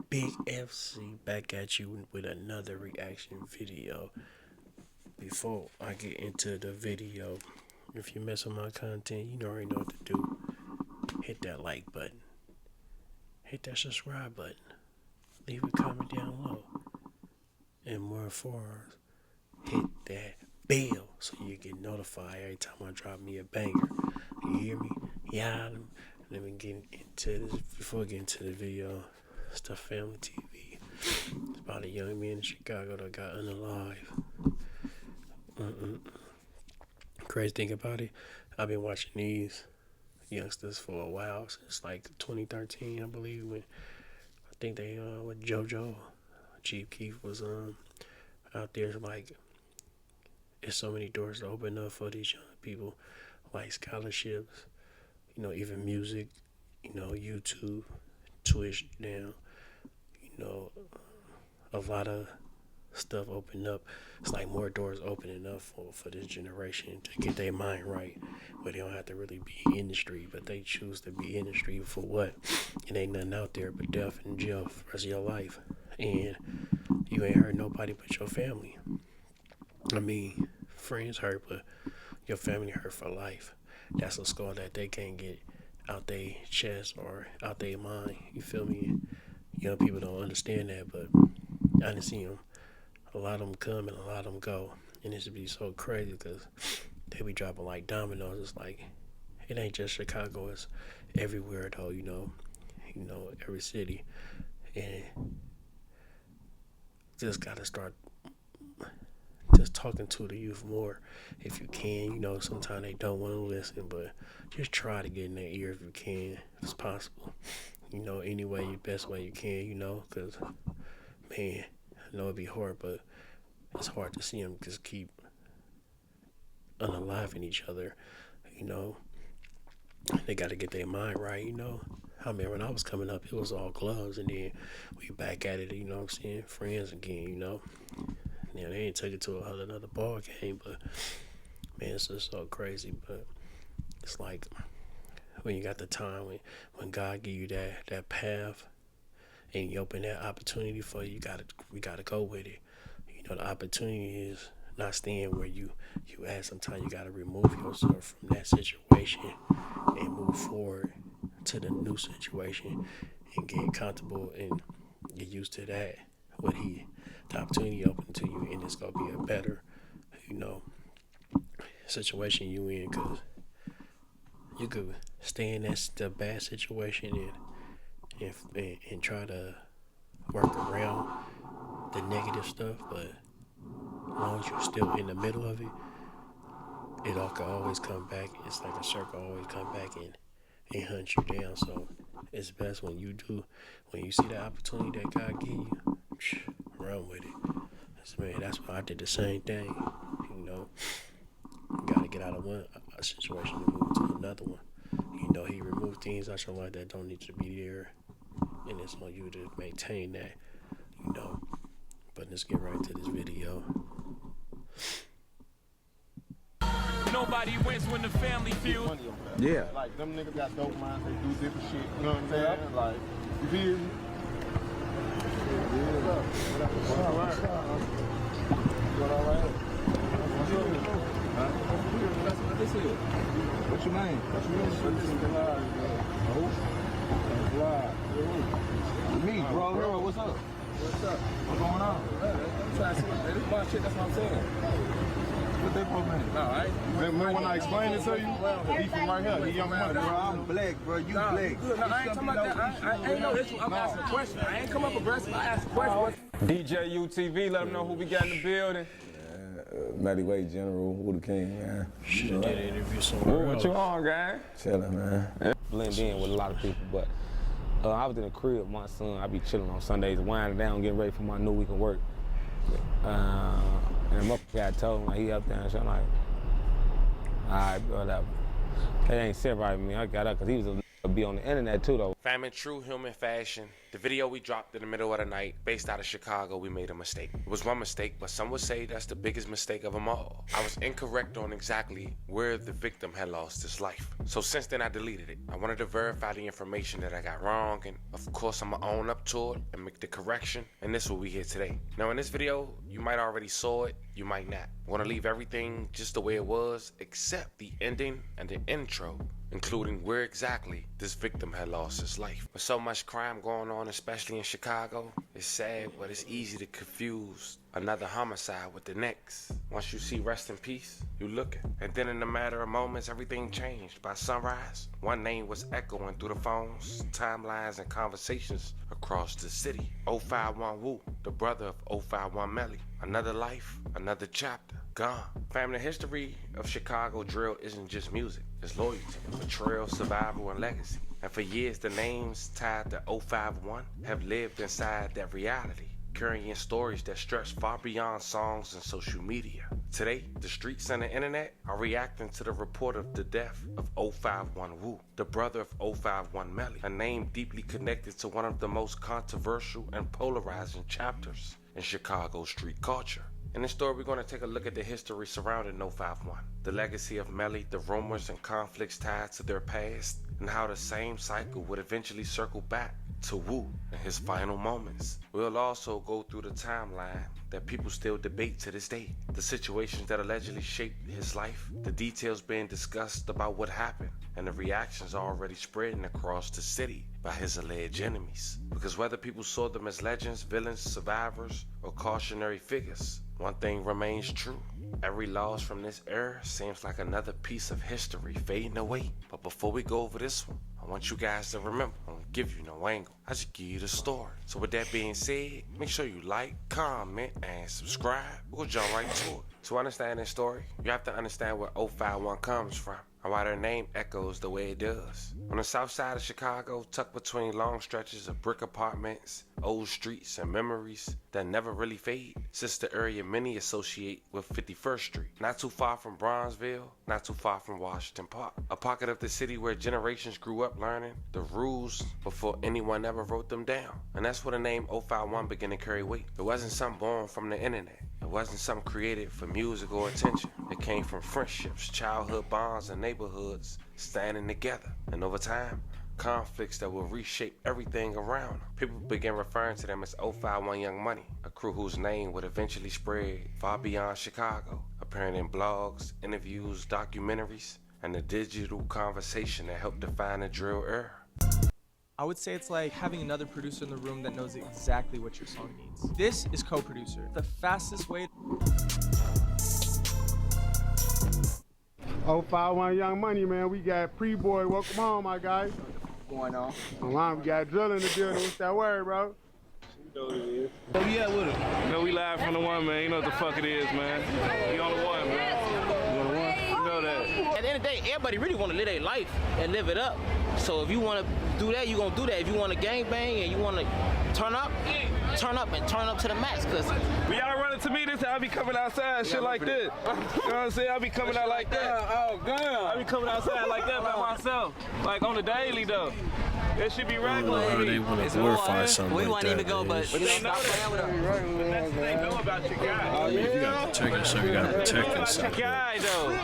Big FC back at you with another reaction video. Before I get into the video, if you mess with my content, you already know what to do. Hit that like button. Hit that subscribe button. Leave a comment down low. And more for hit that bell so you get notified every time I drop me a banger. You hear me? Yeah. Let me get into this. Before I get into the video, it's the Family TV. It's about a young man in Chicago that got unalive. Crazy thing about it, I've been watching these youngsters for a while, since like 2013, I believe, when I think they with JoJo, Chief Keef was out there. Like, there's so many doors to open up for these young people, like scholarships, even music, YouTube, Twitch now, a lot of stuff open up. It's like more doors opening up for this generation to get their mind right, where they don't have to really be in the street, but they choose to be in the street for what? It ain't nothing out there but death and jail for the rest of your life, and you ain't hurt nobody but your family. I mean, friends hurt, but your family hurt for life. That's a scar that they can't get out their chest or out their mind. You feel me? Young people don't understand that, but I done see them. A lot of them come and a lot of them go, and it should be so crazy because they be dropping like dominoes. It's like, it ain't just Chicago, it's everywhere though, every city. And just gotta start just talking to the youth more if you can. Sometimes they don't want to listen, but just try to get in their ear if you can, if it's possible. Any way, your best way you can, because, man, I know it'd be hard, but it's hard to see them just keep unaliving each other. They got to get their mind right. I mean, when I was coming up, it was all gloves, and then we back at it. Friends again. They ain't took it to another ball game, but man, it's just so crazy. But it's like, when you got the time, when God give you that path, and you open that opportunity for you, we gotta go with it. The opportunity is not staying where you at. Sometimes you gotta remove yourself from that situation and move forward to the new situation and get comfortable and get used to that. The opportunity open to you, and it's gonna be a better, situation you in, because you could stay in the bad situation and try to work around the negative stuff, but as long as you're still in the middle of it, it all can always come back. It's like a circle, always come back and hunt you down. So it's best when you see the opportunity that God give you, run with it. That's why I did the same thing. You gotta get out of one situation and move to another one. He removed things out your life that don't need to be there, and it's on you to maintain that. But let's get right to this video. Nobody wins when the family feud. Yeah. Like, them niggas got dope minds, they do different shit, you know what I'm saying? Like, you feel me? What's up? What all right? What's up? What's your name? Me, bro. What's up? What's up? What's going on? I'm trying to see this is my shit, that's what I'm saying. What they programming? No, right? Remember when I explained it to you? He from right here. He young man, bro. I'm black, bro. You black. No, I ain't talking about that. I ain't no issue. I'm asking a question. I ain't come up aggressive. I asked a question. DJ UTV, let them know who we got in the building. Lightweight General, who the king, man. Should've did an interview somewhere else. What you on, guy? Chillin', man. Blend in with a lot of people, but I was in the crib with my son. I be chilling on Sundays, winding down, getting ready for my new week of work. And my guy told me, he up there, and so I'm like, all right, whatever. They ain't said right with me. I got up because he was a be on the internet too, though. Fam in true human fashion, The video we dropped in the middle of the night, based out of Chicago, we made a mistake. It was one mistake, but some would say that's the biggest mistake of them all. I was incorrect on exactly where the victim had lost his life. So since then, I deleted it. I wanted to verify the information that I got wrong, and of course, I'ma own up to it and make the correction, and this is what we hear today. Now, in this video, you might already saw it, you might not. I'm gonna leave everything just the way it was, except the ending and the intro, including where exactly this victim had lost his life. With so much crime going on, especially in Chicago, it's sad, but it's easy to confuse another homicide with the next. Once you see rest in peace, you looking. And then in a matter of moments, everything changed. By sunrise, one name was echoing through the phones, timelines, and conversations across the city. 051 Wu, the brother of 051 Melly. Another life, another chapter, gone. Family, the history of Chicago drill isn't just music. It's loyalty, betrayal, survival, and legacy. And for years, the names tied to 051 have lived inside that reality, carrying stories that stretch far beyond songs and social media. Today, the streets and the internet are reacting to the report of the death of 051 Wu, the brother of 051 Melly, a name deeply connected to one of the most controversial and polarizing chapters in Chicago street culture. In this story, we're going to take a look at the history surrounding 051, the legacy of Melly, the rumors and conflicts tied to their past, and how the same cycle would eventually circle back to Wu in his final moments. We'll also go through the timeline that people still debate to this day, the situations that allegedly shaped his life, the details being discussed about what happened, and the reactions already spreading across the city by his alleged enemies. Because whether people saw them as legends, villains, survivors, or cautionary figures, one thing remains true. Every loss from this era seems like another piece of history fading away. But before we go over this one, I want you guys to remember, I don't give you no angle. I just give you the story. So with that being said, make sure you like, comment, and subscribe. We'll jump right to it. To understand this story, you have to understand where 051 comes from and why their name echoes the way it does. On the south side of Chicago, tucked between long stretches of brick apartments, old streets, and memories that never really fade, sits the area many associate with 51st Street. Not too far from Bronzeville, not too far from Washington Park. A pocket of the city where generations grew up learning the rules before anyone ever wrote them down. And that's where the name 051 began to carry weight. It wasn't something born from the internet. It wasn't something created for music or attention. It came from friendships, childhood bonds, and neighborhoods standing together. And over time, conflicts that will reshape everything around them. People began referring to them as 051 Young Money, a crew whose name would eventually spread far beyond Chicago, appearing in blogs, interviews, documentaries, and the digital conversation that helped define the drill era. I would say it's like having another producer in the room that knows exactly what your song needs. This is co-producer. The fastest way. 051 Young Money, man. We got Pre-Boy. Welcome home, my guy. Going on. Come on, we got Drill in the building. What's that word, bro? Where we at with it? You know, we live from the one, man. You know what the fuck it is, man. We on the one, man. You on the one? You know that. At the end of the day, everybody really want to live their life and live it up. So if you want to do that, you're going to do that. If you want to gangbang and you want to turn up and turn up to the max. Cause When y'all run into me, this I be coming outside, shit like this. You know what I'm saying? I be coming out like that. Oh, God. I be coming outside like that by myself. Like on the daily, though. That should be regular. Why they want to glorify something we like won't that, even go, man. but you know, stop playing with them. But that's what they know about your guy. If you gotta protect yourself, you gotta protect yourself. Your guy, though.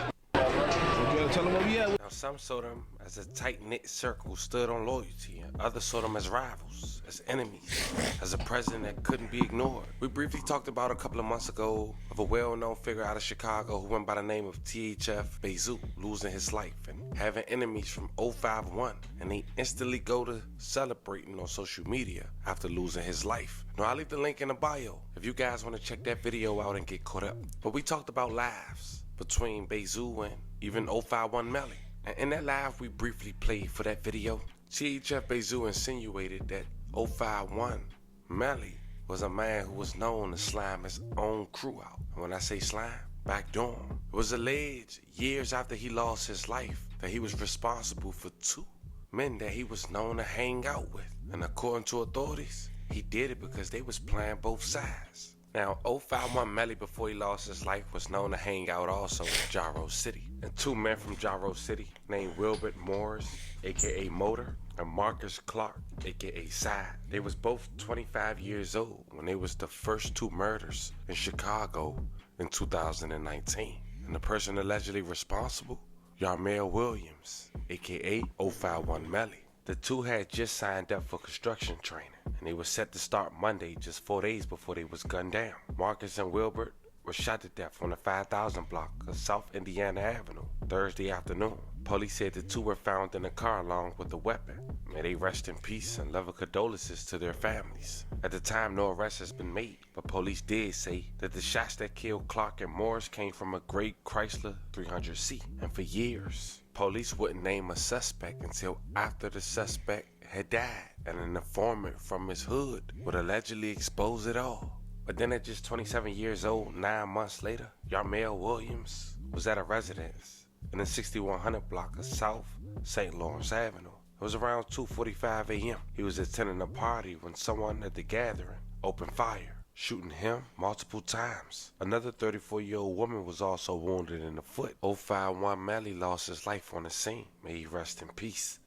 Tell them where we at. Now, some saw them as a tight-knit circle stood on loyalty, and others saw them as rivals, as enemies, as a president that couldn't be ignored. We briefly talked about a couple of months ago of a well-known figure out of Chicago who went by the name of THF Bezu, losing his life and having enemies from 051, and he instantly go to celebrating on social media after losing his life. Now, I'll leave the link in the bio if you guys want to check that video out and get caught up. But we talked about lives between Bezu and even 051 Melly. And in that live we briefly played for that video, THF Bezu insinuated that 051 Melly was a man who was known to slime his own crew out. And when I say slime, backdoor him. It was alleged years after he lost his life that he was responsible for 2 men that he was known to hang out with. And according to authorities, he did it because they was playing both sides. Now, 051 Melly, before he lost his life, was known to hang out also in Jarrow City. And 2 men from Jarrow City, named Wilbert Morris, aka Motor, and Marcus Clark, aka Side. They was both 25 years old when they was the first two murders in Chicago in 2019. And the person allegedly responsible? Yarmel Williams, aka 051 Melly. The two had just signed up for construction training, and they were set to start Monday, just 4 days before they was gunned down. Marcus and Wilbert were shot to death on the 5000 block of South Indiana Avenue Thursday afternoon. Police said the two were found in a car along with a weapon. May they rest in peace and love condolences to their families. At the time, no arrest has been made, but police did say that the shots that killed Clark and Morris came from a gray Chrysler 300C. And for years, police wouldn't name a suspect until after the suspect had died, and an informant from his hood would allegedly expose it all. But then at just 27 years old, 9 months later, Yarmel Williams was at a residence in the 6100 block of South St. Lawrence Avenue. It was around 2:45 a.m. He was attending a party when someone at the gathering opened fire, shooting him multiple times. Another 34-year-old woman was also wounded in the foot. 051 Melly lost his life on the scene. May he rest in peace.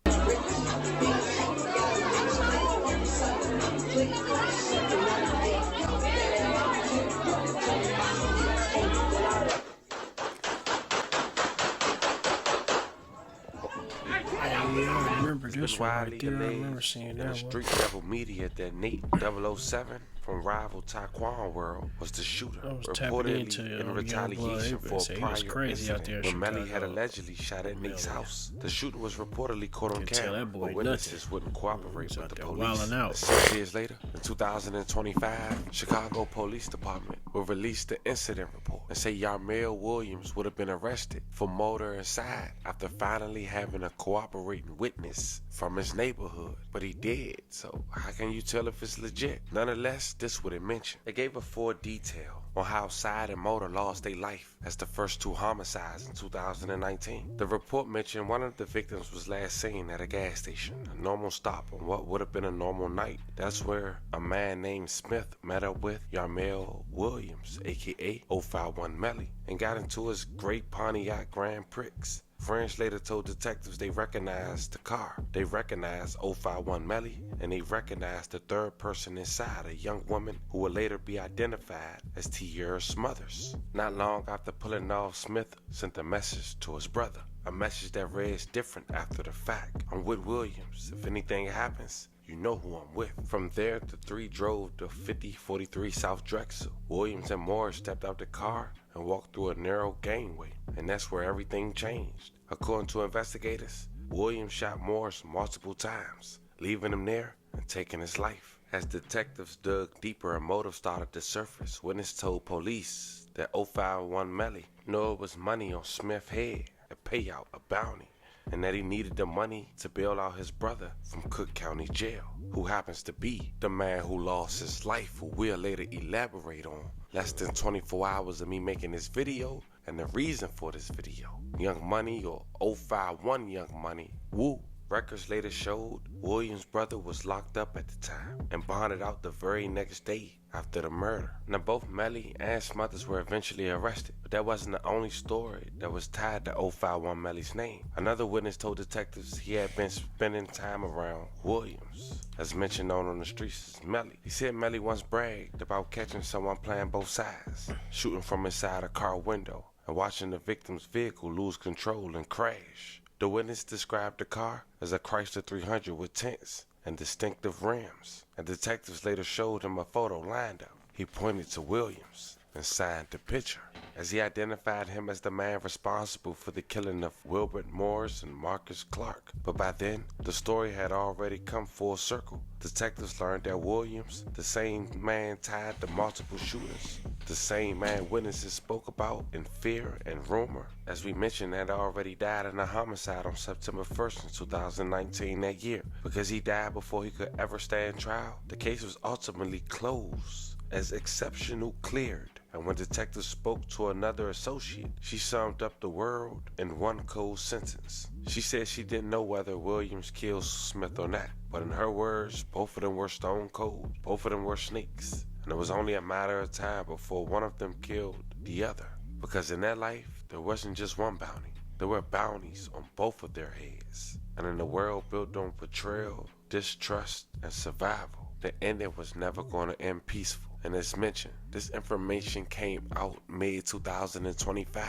I remember this one Widely right there. I remember alleged seeing in that the one. street level media that Nate 007 from rival Taekwon World was the shooter, I was tapping into reportedly in Young retaliation Blood. for a He was prior crazy out incident there in when Melly had Chicago. allegedly shot at Nate's house. The shooter was reportedly caught on Could tell camera, that boy but witnesses wouldn't cooperate He's with out the there police. wilding out. 6 years later, in 2025, Chicago Police Department will release the incident report and say Yarmel Williams would have been arrested for murder inside after finally having a cooperating witness from his neighborhood. But he did, so how can you tell if it's legit? Nonetheless, this what it mentioned. It gave a full detail on how Side and Motor lost their life as the first two homicides in 2019. The report mentioned one of the victims was last seen at a gas station, a normal stop on what would have been a normal night. That's where a man named Smith met up with Yarmel Williams, aka 051 Melly, and got into his gray Pontiac Grand Prix. Friends later told detectives they recognized the car. They recognized 051 Melly, and they recognized the third person inside, a young woman who would later be identified as Tierra Smothers. Not long after pulling off, Smith sent a message to his brother, a message that reads different after the fact. I'm with Williams. If anything happens, you know who I'm with. From there, the three drove to 5043 South Drexel. Williams and Morris stepped out the car and walked through a narrow gangway, and that's where everything changed. According to investigators, Williams shot Morris multiple times, leaving him there and taking his life. As detectives dug deeper, a motive started to surface. Witness told police that 051 Melly knew it was money on Smith's head, a payout, a bounty, and that he needed the money to bail out his brother from Cook County Jail, who happens to be the man who lost his life, who we'll later elaborate on. Less than 24 hours of me making this video and the reason for this video. Young Money, or 051 Young Money, woo. Records later showed Williams' brother was locked up at the time and bonded out the very next day after the murder. Now both Melly and Smothers were eventually arrested, but that wasn't the only story that was tied to 051 Melly's name. Another witness told detectives he had been spending time around Williams, as mentioned on the streets as Melly. He said Melly once bragged about catching someone playing both sides, shooting from inside a car window and watching the victim's vehicle lose control and crash. The witness described the car as a Chrysler 300 with tints and distinctive rims, and detectives later showed him a photo lined up. He pointed to Williams and signed the picture, as he identified him as the man responsible for the killing of Wilbert Morris and Marcus Clark. But by then, the story had already come full circle. Detectives learned that Williams, the same man tied to multiple shooters, the same man witnesses spoke about in fear and rumor, as we mentioned, had already died in a homicide on September 1st in 2019 that year. Because he died before he could ever stand trial, the case was ultimately closed as exceptional cleared. And when detectives spoke to another associate, she summed up the world in one cold sentence. She said she didn't know whether Williams killed Smith or not, but in her words, both of them were stone cold. Both of them were snakes. And it was only a matter of time before one of them killed the other. Because in their life, there wasn't just one bounty. There were bounties on both of their heads. And in a world built on betrayal, distrust, and survival, the ending was never going to end peaceful. And as mentioned, this information came out May 2025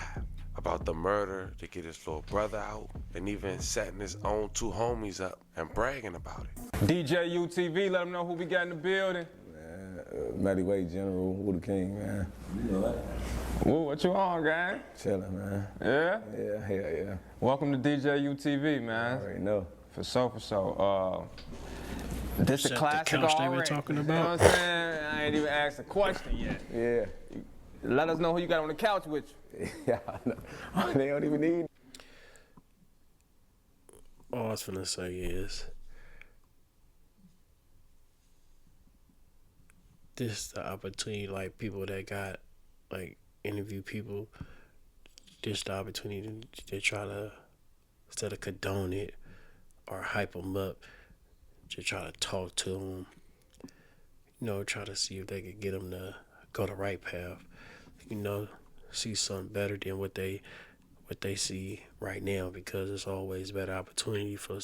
about the murder to get his little brother out, and even setting his own 2 homies up and bragging about it. DJ UTV, let them know who we got in the building. Matty Way General, who the king, man. You know that. Woo, what you on, gang? Chillin', man. Yeah? Yeah. Welcome to DJ UTV, man. I already know. For sure. This Is a that classic the couch they already. were talking You know about? what I'm saying? I ain't even asked a question yet. Yeah. Let us know who you got on the couch with you. Yeah, they don't even need. All I was finna say is, this the opportunity, like people that got, like interview people, this the opportunity to try to, instead of condone it or hype them up, to try to talk to them, you know, try to see if they could get them to go the right path, you know, see something better than what they see right now, because it's always a better opportunity for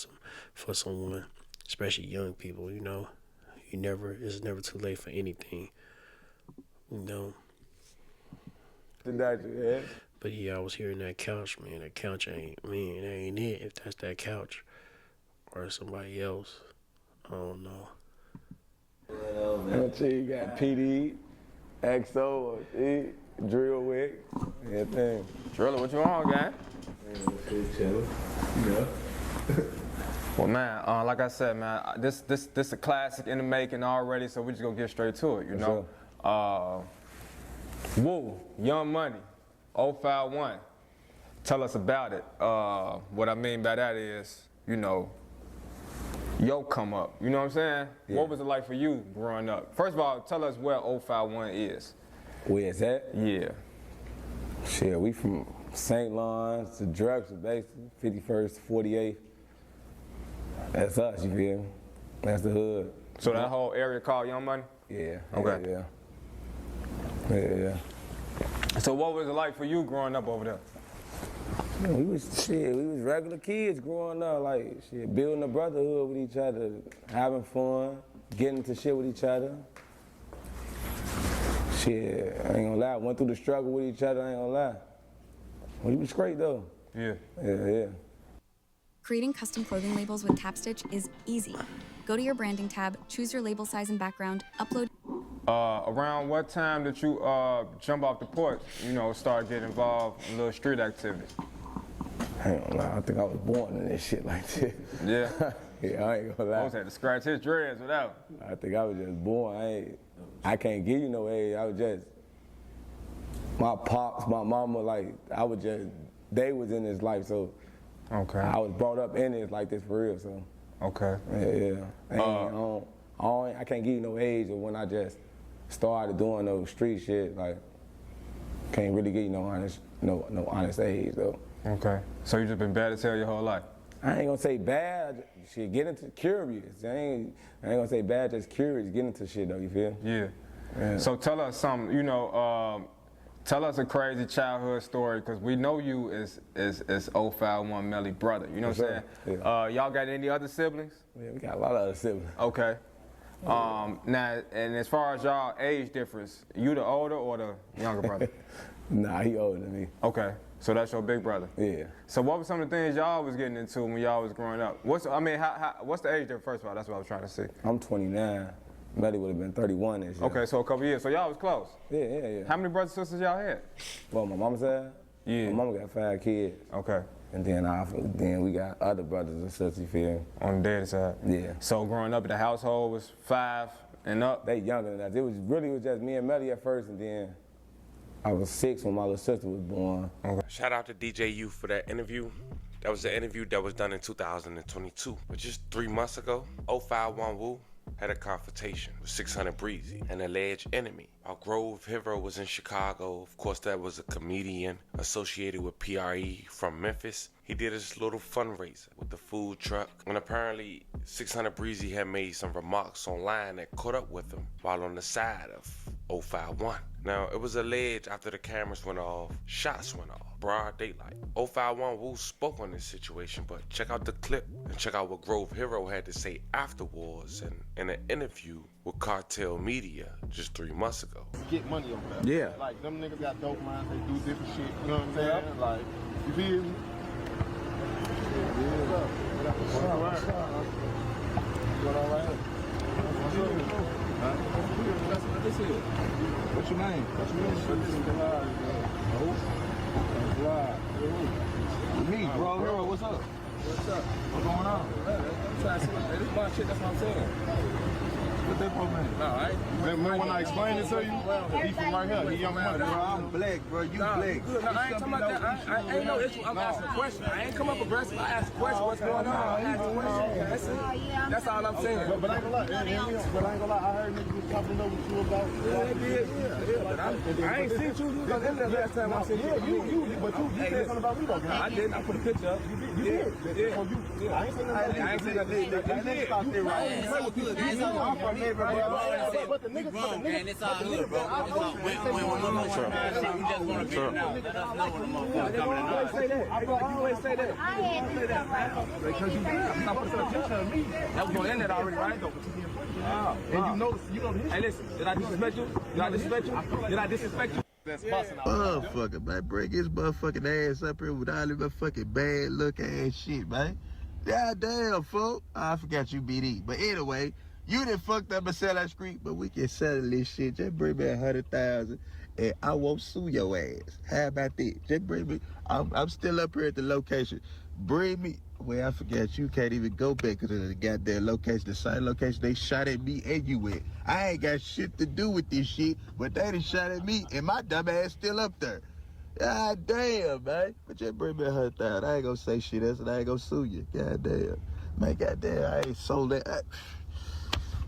someone, especially young people, you know. It's never too late for anything, you know. But yeah, I was hearing that couch, man. That couch ain't it. If that's that couch or somebody else, I don't know. You got PD, XO, E, Drill Wick, everything. Driller, what you on, gang? Chillin'. Yeah. Well, man, like I said, man, this a classic in the making already, so we just gonna get straight to it, you know. Woo, Young Money, 051. Tell us about it. What I mean by that is, you know, yo come up. You know what I'm saying? Yeah. What was it like for you growing up? First of all, tell us where 051 is. Where is that? Yeah. Shit, we from St. Lawrence to Drexel, basically, 51st, 48th. That's us, you feel me? That's the hood. So that whole area called Young Money? Yeah. Okay. Yeah. So what was it like for you growing up over there? We was regular kids growing up, like building a brotherhood with each other, having fun, getting into shit with each other. Shit, I ain't gonna lie, went through the struggle with each other, I ain't gonna lie. Well, we was great though. Yeah. Creating custom clothing labels with TapStitch is easy. Go to your branding tab, choose your label size and background, upload. Around what time did you jump off the porch, you know, start getting involved in little street activities? I ain't gonna lie, I think I was born in this shit like this. Yeah? Yeah, I ain't gonna lie. Folks had to scratch his dreads without. I think I was just born. I can't give you no age. I was just, my pops, my mama, like, they was in this life, so okay. I was brought up in it like this for real, so. Okay. Yeah. I can't give you no age of when I just started doing those street shit, like, can't really give you no honest age, though. Okay. So you just been bad as hell your whole life? I ain't gonna say bad, shit, get into curious. I ain't gonna say bad, just curious, get into shit though, you feel? Yeah. So tell us something, you know, tell us a crazy childhood story, because we know you as 051 Melly brother, you know what I'm saying? Yeah. Y'all got any other siblings? Yeah, we got a lot of other siblings. Okay. Now, and as far as y'all age difference, you the older or the younger brother? Nah, he older than me. Okay. So that's your big brother? Yeah. So what were some of the things y'all was getting into when y'all was growing up? What's the age difference, first of all? That's what I was trying to see. I'm 29. Melly would have been 31 this year. Okay, so a couple years. So y'all was close? Yeah. How many brothers and sisters y'all had? Well, my mama said? Yeah. My mama got 5 kids. Okay. And then we got other brothers and sisters, you feel me? On the daddy side? Yeah. So growing up in the household was 5 and up? They younger than us. It was just me and Melly at first, and then I was 6 when my little sister was born. Okay. Shout out to DJ U for that interview. That was the interview that was done in 2022. But just 3 months ago, 051 Woo had a confrontation with 600 Breezy, an alleged enemy. While Grove Hero was in Chicago, of course that was a comedian associated with PRE from Memphis. he did his little fundraiser with the food truck, and apparently 600 Breezy had made some remarks online that caught up with him while on the side of 051. Now, it was alleged after the cameras went off, shots went off, broad daylight. 051 Wu spoke on this situation, but check out the clip and check out what Grove Hero had to say afterwards in an interview with Cartel Media just 3 months ago. Get money over there. Yeah. Like, them niggas got dope minds, they do different shit, you know what I'm saying? Like, you feel me? What's up? What's up? Going all right? What's up? What's your name? What's your name? Me, bro. Hero, what's up? What's up? What's going on? I'm trying to see. This is my shit, that's what I'm saying. What they for, man? No, right? Remember when I explained it to you? He from right here. He young money. Bro, I'm black, bro. You black. No, I ain't talking about that. I ain't no issue. I'm asking a question. I ain't come up aggressive. I asked a question. What's going on? I asked a question. That's it. That's all I'm saying. But I ain't gonna lie. But I ain't gonna lie. I heard niggas was talking over you about. Yeah, they did. Yeah. But I ain't seen you. You was in there last time I seen you. But you said something about me though. I didn't. I put a picture up. You did. Yeah. I ain't seen nothing. I ain't seen nothing. Let's stop there right. But the niggas, man, it's all good, bro. When we just want to be now. Let us know when the motherfuckers coming in. I always say that. Because you did. I'm not putting a picture of me. That was going in there already, right? And you know the history. Hey, listen, did I disrespect you? Did I disrespect you? That's possible. Motherfucker, man, bring his motherfucking ass up here with all this motherfucking bad look ass shit, man. God damn, folk. I forgot you BD. But anyway, you done fucked up and sell that street, but we can settle this shit. Just bring me 100,000 and I won't sue your ass. How about that? Just bring me, I'm still up here at the location. Bring me, well, I forgot you can't even go back to the goddamn location, the same location they shot at me and you at. I ain't got shit to do with this shit, but they done shot at me and my dumb ass still up there. God damn, man. But just bring me 100,000. I ain't gonna say shit else and I ain't gonna sue you. God damn. Man, goddamn, I ain't sold that.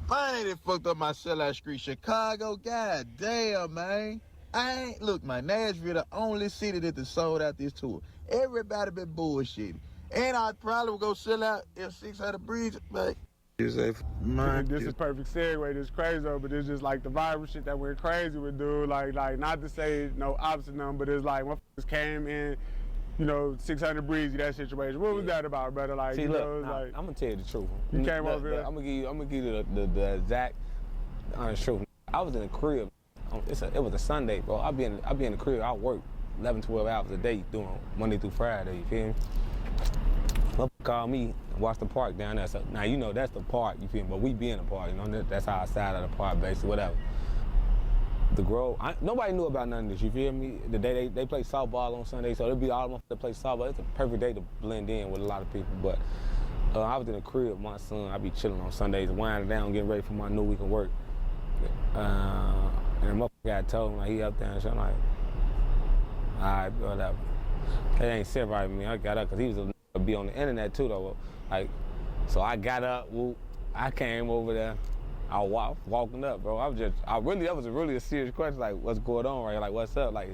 I ain't fucked up my sellout street, Chicago. God damn, man. I ain't, look, man, Nashville, the only city that sold out this tour. Everybody been bullshitting. And I probably would go sell out if 600 Breeze, man. This is perfect segue. This crazy though, but it's just like the viral shit that went crazy with dude. Like not to say no opposite number, but it's like motherfuckers came in, 600 Breezy, that situation. What was that about, brother? Like, see, look, I'm gonna tell you the truth. You came over here. I'm gonna give you the exact honest truth. I was in the crib. It was a Sunday, bro. I be in the crib. I work 11, 12 hours a day doing Monday through Friday. You feel me? Motherfucker called me and watch the park down there. So now that's the park. You feel me? But we be in the park. That's our side of the park, basically, whatever. The Grove, nobody knew about none of this, you feel me? The day they play softball on Sunday, so it'll be all of them that play softball. It's a perfect day to blend in with a lot of people, but I was in the crib with my son. I be chilling on Sundays, winding down, getting ready for my new week of work. And the motherfucker guy told me, like, he up there and shit. I'm like, all right, whatever. It ain't sit right with me. I got up, because he was a be on the internet too, though. Like, so I got up, I came over there. I was walking up, bro. That was really a serious question, like, what's going on right here? Like, what's up? Like,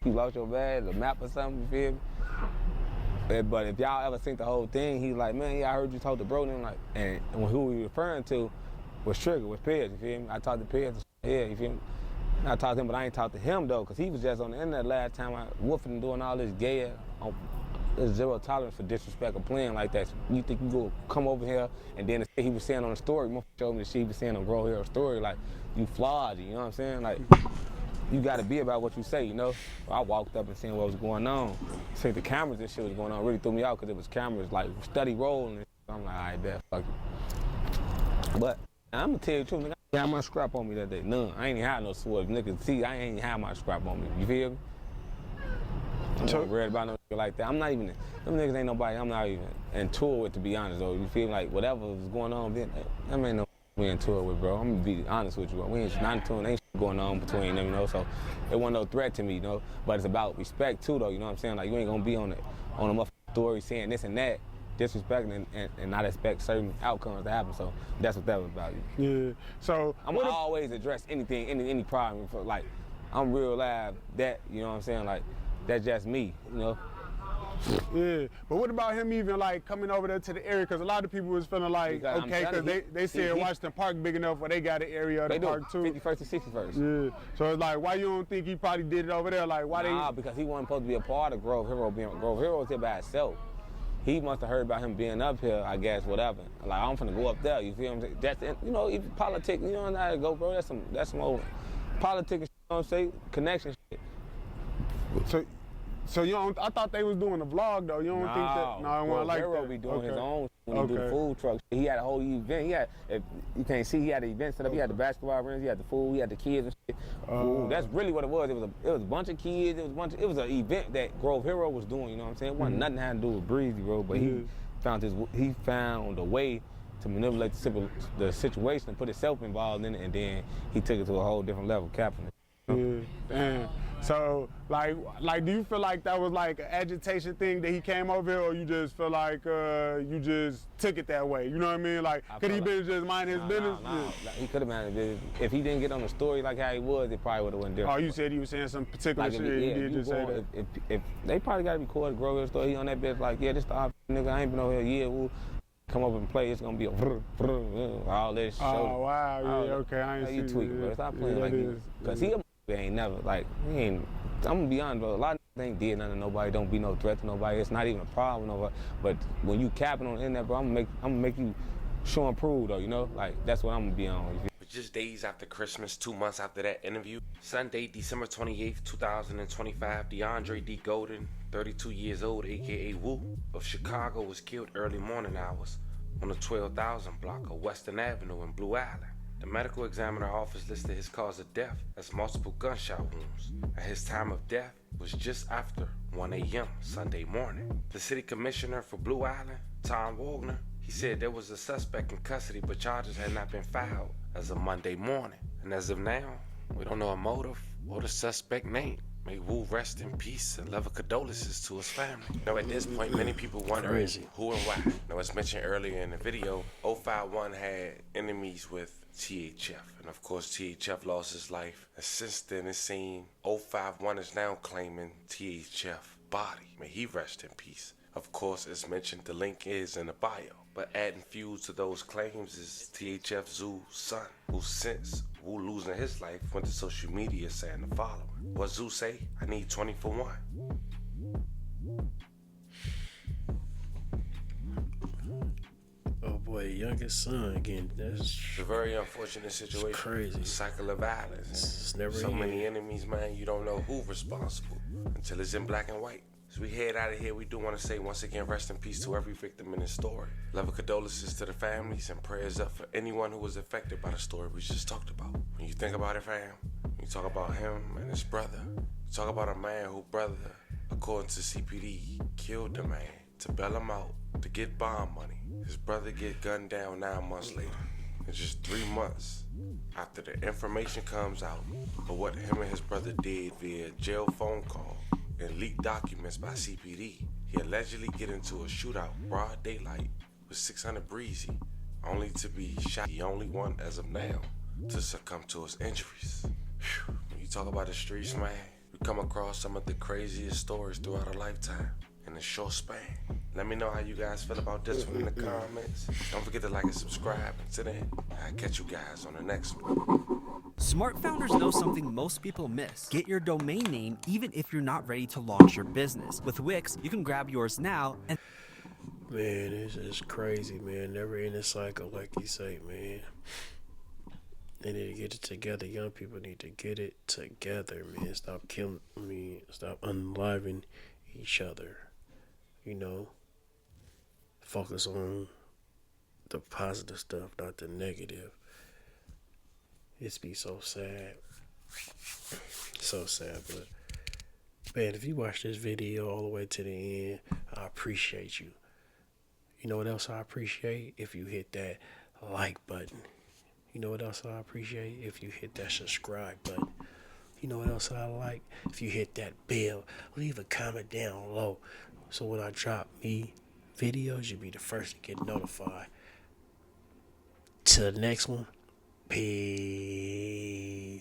you lost your bag, the map or something, you feel me? But if y'all ever seen the whole thing, he's like, man, yeah, I heard you talk to bro, and who we referring to was Trigger, was Pez, you feel me? I talked to Pez, yeah, you feel me? I talked to him, but I ain't talked to him, though, because he was just on the internet last time, woofing and doing all this gay, there's zero tolerance for disrespect or playing like that. So you think you go come over here and then the shit he was saying on the story, motherfucker showed me the shit he was saying on Grow Hero story, like, you flawed, you know what I'm saying? Like, you gotta be about what you say, So I walked up and seen what was going on. See the cameras and shit was going on, really threw me out because it was cameras, like, steady rolling and shit. I'm like, all right, bet, fuck it. But I'm gonna tell you the truth, nigga, I ain't had my scrap on me that day, none. I ain't even had no sword. Niggas see, I ain't had my scrap on me, you feel me? I'm not worried about no shit like that. I'm not even, them niggas ain't nobody I'm not even in tour with, to be honest, though. You feel like whatever was going on, them ain't no we in tour with, bro. I'm gonna be honest with you, bro. We ain't not in tour, ain't shit going on between them, so it wasn't no threat to me, But it's about respect too, though, you know what I'm saying? Like, you ain't gonna be on a motherfucking story saying this and that, disrespecting and not expect certain outcomes to happen. So that's what that was about. Yeah. So I'm gonna always address anything, any problem. Like, I'm real live, that, you know what I'm saying? Like, that's just me, Yeah, but what about him even like coming over there to the area? Because a lot of people was feeling like, okay, because they said Washington Park big enough where they got an area of the park too. 51st and 61st. Yeah, so it's like, why you don't think he probably did it over there? Like, why Nah, because he wasn't supposed to be a part of Grove Hero. Grove Hero was here by itself. He must have heard about him being up here, I guess, whatever. Like, I'm finna go up there, you feel what I'm saying? That's, you know, even politics, you know how to go, bro. That's some old politics, you know what I'm saying? Connection shit. So you don't, I thought they was doing a vlog though. You don't think that? No, I wasn't like Hero that. be doing his own when he do the food truck. He had a whole event. He had, if you can't see, he had an event set up. He had the basketball rims, he had the food, he had the kids and shit. That's really what it was. It was a bunch of kids. It was an event that Grove Hero was doing. You know what I'm saying? It wasn't nothing had to do with Breezy, bro. But he found a way to manipulate the situation and put himself involved in it, and then he took it to a whole different level, capping it. Yeah, damn. So, like, do you feel like that was like an agitation thing that he came over here, or you just feel like you just took it that way? You know what I mean? Like, could he been just mind his business? Nah. He could have minded his business. If he didn't get on the story like how he was, it probably would have went different. Oh, you said he was saying some particular like shit. He did just say that. If they probably got to record a Grove Hero story, he on that bitch like, yeah, this the op nigga. I ain't been over here. Yeah, we'll come up and play. It's gonna be a all this. Oh wow, yeah, okay, I ain't see you tweaking, bro. Stop playing like you, cause he ain't never like he ain't. I'm gonna be honest, bro. A lot of ain't did nothing to nobody. Don't be no threat to nobody. It's not even a problem over. But when you capping on the internet, bro, I'm gonna make you show and prove though. You know, like that's what I'm gonna be on. Just days after Christmas, 2 months after that interview, Sunday, December 28th, 2025, DeAndre D. Golden, 32 years old, aka Woo, of Chicago, was killed early morning hours on the 12,000 block of Western Avenue in Blue Island. The medical examiner office listed his cause of death as multiple gunshot wounds, and his time of death was just after 1 a.m. Sunday morning. The city commissioner for Blue Island, Tom Wagner, he said there was a suspect in custody, but charges had not been filed as of Monday morning. And as of now, we don't know a motive or the suspect name. May Wu rest in peace and love condolences to his family. Now at this point, many people wonder who and why. Now as mentioned earlier in the video, 051 had enemies with THF. And of course, THF lost his life. And since then, it seems 051 is now claiming THF body. May he rest in peace. Of course, as mentioned, the link is in the bio. But adding fuel to those claims is THF Zoo's son, who since Wu losing his life went to social media saying the following. What Zoo say? I need 20 for 1. Oh boy, youngest son again. That's a very unfortunate situation. It's crazy. A cycle of violence. It's never so many enemies, man. You don't know who's responsible until it's in black and white. As we head out of here, we do want to say once again, rest in peace to every victim in this story. Love and condolences to the families and prayers up for anyone who was affected by the story we just talked about. When you think about it, fam, you talk about him and his brother. You talk about a man whose brother, according to CPD, killed the man to bail him out to get bond money. His brother get gunned down 9 months later. It's just 3 months after the information comes out of what him and his brother did via jail phone call and leaked documents by CPD. He allegedly get into a shootout broad daylight with 600 Breezy, only to be shot. The only one as of now to succumb to his injuries. Whew. When you talk about the streets, man, we come across some of the craziest stories throughout a lifetime in a short span. Let me know how you guys feel about this one in the comments. Don't forget to like and subscribe. Until then, I'll catch you guys on the next one. Smart founders know something most people miss. Get your domain name even if you're not ready to launch your business. With Wix, you can grab yours now and... Man, it's just crazy, man. Never ending cycle, like you say, man. They need to get it together. Young people need to get it together, man. Stop killing me. Stop unaliving each other. You know, focus on the positive stuff, not the negative. It's be so sad. So sad, but man, if you watch this video all the way to the end, I appreciate you. You know what else I appreciate? If you hit that like button. You know what else I appreciate? If you hit that subscribe button. You know what else I like? If you hit that bell, leave a comment down low. So when I drop me videos, you'll be the first to get notified. Till the next one, peace.